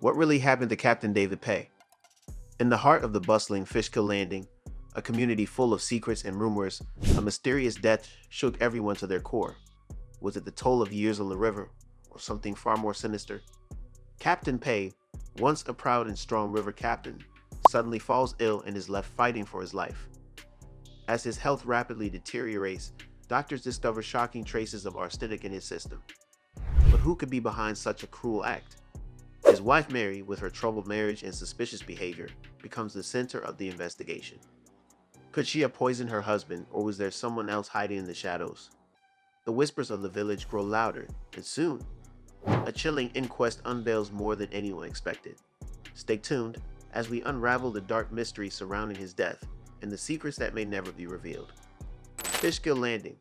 What really happened to Captain David Paye? In the heart of the bustling Fishkill Landing, a community full of secrets and rumors, a mysterious death shook everyone to their core. Was it the toll of years on the river, or something far more sinister? Captain Paye, once a proud and strong river captain, suddenly falls ill and is left fighting for his life. As his health rapidly deteriorates, doctors discover shocking traces of arsenic in his system. But who could be behind such a cruel act? His wife Mary, with her troubled marriage and suspicious behavior, becomes the center of the investigation. Could she have poisoned her husband, or was there someone else hiding in the shadows? The whispers of the village grow louder, and soon, a chilling inquest unveils more than anyone expected. Stay tuned as we unravel the dark mystery surrounding his death and the secrets that may never be revealed. Fishkill Landing.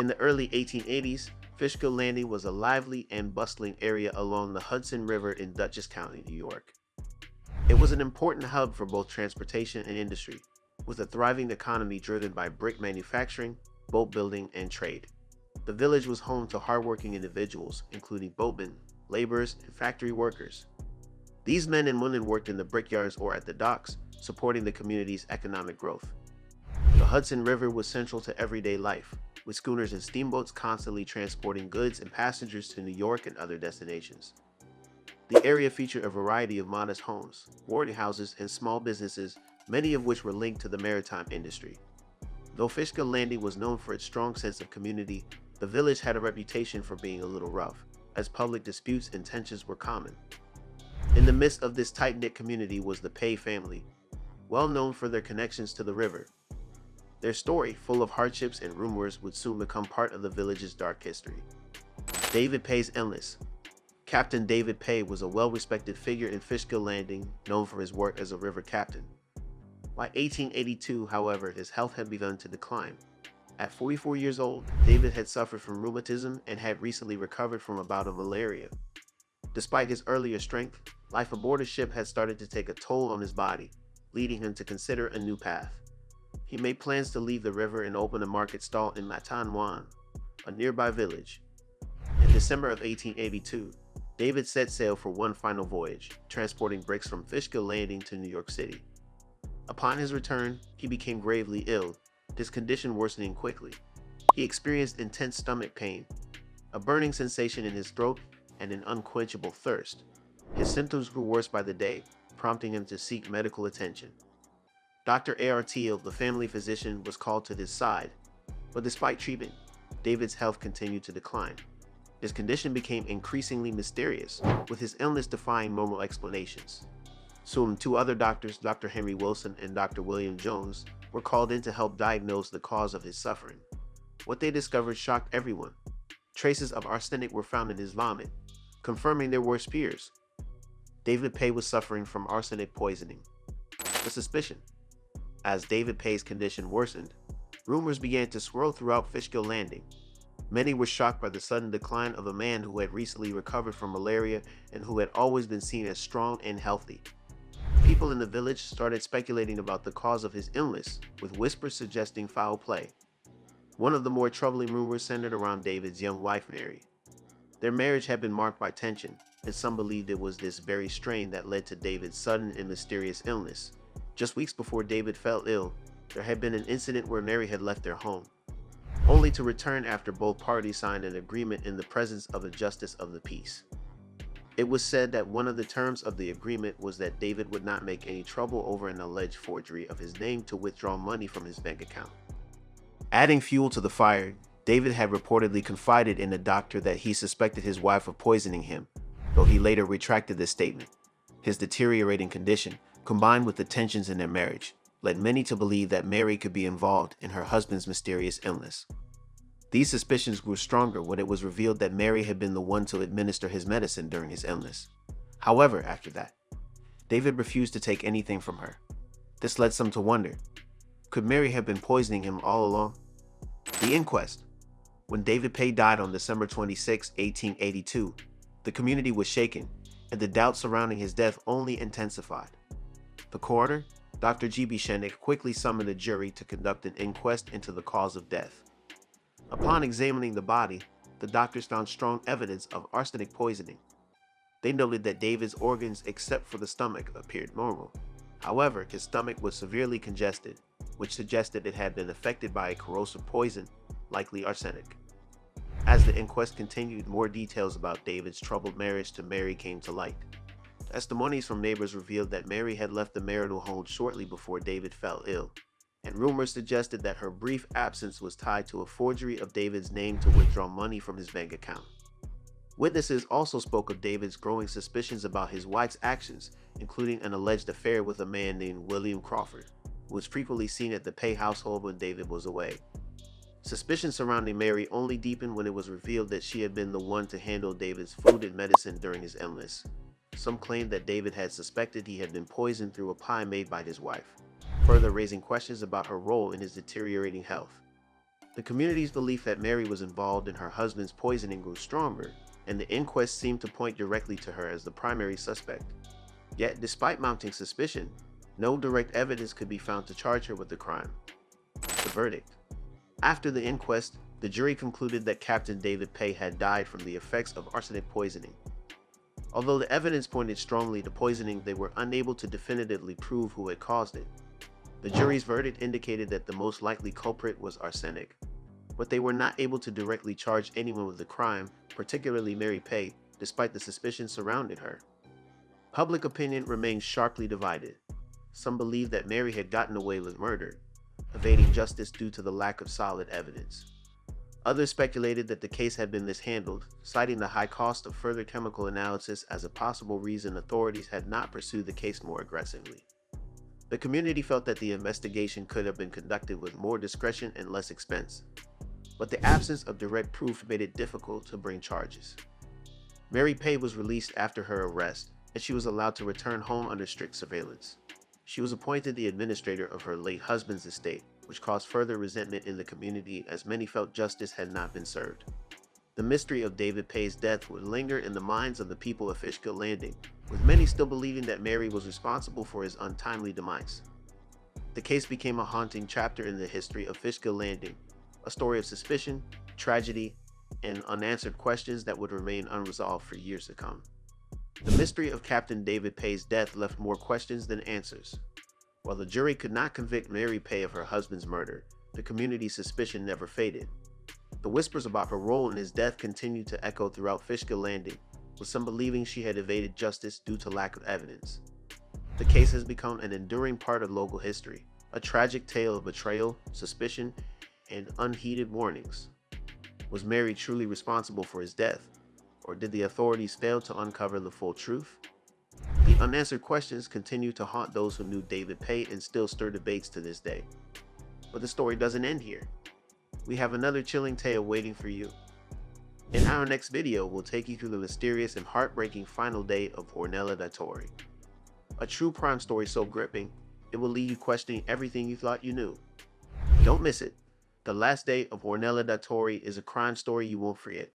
In the early 1880s, Fishkill Landing was a lively and bustling area along the Hudson River in Dutchess County, New York. It was an important hub for both transportation and industry, with a thriving economy driven by brick manufacturing, boat building, and trade. The village was home to hardworking individuals, including boatmen, laborers, and factory workers. These men and women worked in the brickyards or at the docks, supporting the community's economic growth. The Hudson River was central to everyday life, with schooners and steamboats constantly transporting goods and passengers to New York and other destinations. The area featured a variety of modest homes, boarding houses, and small businesses, many of which were linked to the maritime industry. Though Fishkill Landing was known for its strong sense of community, the village had a reputation for being a little rough, as public disputes and tensions were common. In the midst of this tight-knit community was the Paye family, well known for their connections to the river. Their story, full of hardships and rumors, would soon become part of the village's dark history. David Paye's illness. Captain David Paye was a well-respected figure in Fishkill Landing, known for his work as a river captain. By 1882, however, his health had begun to decline. At 44 years old, David had suffered from rheumatism and had recently recovered from a bout of malaria. Despite his earlier strength, life aboard a ship had started to take a toll on his body, leading him to consider a new path. He made plans to leave the river and open a market stall in Matanwan, a nearby village. In December of 1882, David set sail for one final voyage, transporting bricks from Fishkill Landing to New York City. Upon his return, he became gravely ill, his condition worsening quickly. He experienced intense stomach pain, a burning sensation in his throat, and an unquenchable thirst. His symptoms grew worse by the day, prompting him to seek medical attention. Dr. A.R. Teal, the family physician, was called to his side, but despite treatment, David's health continued to decline. His condition became increasingly mysterious, with his illness defying normal explanations. Soon, two other doctors, Dr. Henry Wilson and Dr. William Jones, were called in to help diagnose the cause of his suffering. What they discovered shocked everyone. Traces of arsenic were found in his vomit, confirming their worst fears. David Paye was suffering from arsenic poisoning. The suspicion. As David Paye's condition worsened, rumors began to swirl throughout Fishkill Landing. Many were shocked by the sudden decline of a man who had recently recovered from malaria and who had always been seen as strong and healthy. People in the village started speculating about the cause of his illness, with whispers suggesting foul play. One of the more troubling rumors centered around David's young wife, Mary. Their marriage had been marked by tension, and some believed it was this very strain that led to David's sudden and mysterious illness. Just weeks before David fell ill, there had been an incident where Mary had left their home, only to return after both parties signed an agreement in the presence of a justice of the peace. It was said that one of the terms of the agreement was that David would not make any trouble over an alleged forgery of his name to withdraw money from his bank account. Adding fuel to the fire, David had reportedly confided in a doctor that he suspected his wife of poisoning him, though he later retracted this statement. His deteriorating condition, combined with the tensions in their marriage, led many to believe that Mary could be involved in her husband's mysterious illness. These suspicions grew stronger when it was revealed that Mary had been the one to administer his medicine during his illness. However, after that, David refused to take anything from her. This led some to wonder, could Mary have been poisoning him all along? The inquest. When David Paye died on December 26, 1882, the community was shaken, and the doubts surrounding his death only intensified. The coroner, Dr. G.B. Shennick, quickly summoned a jury to conduct an inquest into the cause of death. Upon examining the body, the doctors found strong evidence of arsenic poisoning. They noted that David's organs, except for the stomach, appeared normal. However, his stomach was severely congested, which suggested it had been affected by a corrosive poison, likely arsenic. As the inquest continued, more details about David's troubled marriage to Mary came to light. Testimonies from neighbors revealed that Mary had left the marital home shortly before David fell ill, and rumors suggested that her brief absence was tied to a forgery of David's name to withdraw money from his bank account. Witnesses also spoke of David's growing suspicions about his wife's actions, including an alleged affair with a man named William Crawford, who was frequently seen at the Paye household when David was away. Suspicions surrounding Mary only deepened when it was revealed that she had been the one to handle David's food and medicine during his illness. Some claimed that David had suspected he had been poisoned through a pie made by his wife, further raising questions about her role in his deteriorating health. The community's belief that Mary was involved in her husband's poisoning grew stronger, and the inquest seemed to point directly to her as the primary suspect. Yet, despite mounting suspicion, no direct evidence could be found to charge her with the crime. The verdict. After the inquest, the jury concluded that Captain David Paye had died from the effects of arsenic poisoning. Although the evidence pointed strongly to poisoning, they were unable to definitively prove who had caused it. The jury's verdict indicated that the most likely culprit was arsenic, but they were not able to directly charge anyone with the crime, particularly Mary Paye, despite the suspicions surrounding her. Public opinion remained sharply divided. Some believed that Mary had gotten away with murder, evading justice due to the lack of solid evidence. Others speculated that the case had been mishandled, citing the high cost of further chemical analysis as a possible reason authorities had not pursued the case more aggressively. The community felt that the investigation could have been conducted with more discretion and less expense, but the absence of direct proof made it difficult to bring charges. Mary Paye was released after her arrest, and she was allowed to return home under strict surveillance. She was appointed the administrator of her late husband's estate, which caused further resentment in the community as many felt justice had not been served. The mystery of David Paye's death would linger in the minds of the people of Fishkill Landing, with many still believing that Mary was responsible for his untimely demise. The case became a haunting chapter in the history of Fishkill Landing, a story of suspicion, tragedy, and unanswered questions that would remain unresolved for years to come. The mystery of Captain David Paye's death left more questions than answers. While the jury could not convict Mary Paye of her husband's murder, the community's suspicion never faded. The whispers about her role in his death continued to echo throughout Fishkill Landing, with some believing she had evaded justice due to lack of evidence. The case has become an enduring part of local history, a tragic tale of betrayal, suspicion, and unheeded warnings. Was Mary truly responsible for his death, or did the authorities fail to uncover the full truth? The unanswered questions continue to haunt those who knew David Paye and still stir debates to this day. But the story doesn't end here. We have another chilling tale waiting for you. In our next video, we'll take you through the mysterious and heartbreaking final day of Ornella Datori. A true crime story so gripping, it will leave you questioning everything you thought you knew. Don't miss it. The last day of Ornella Datori is a crime story you won't forget.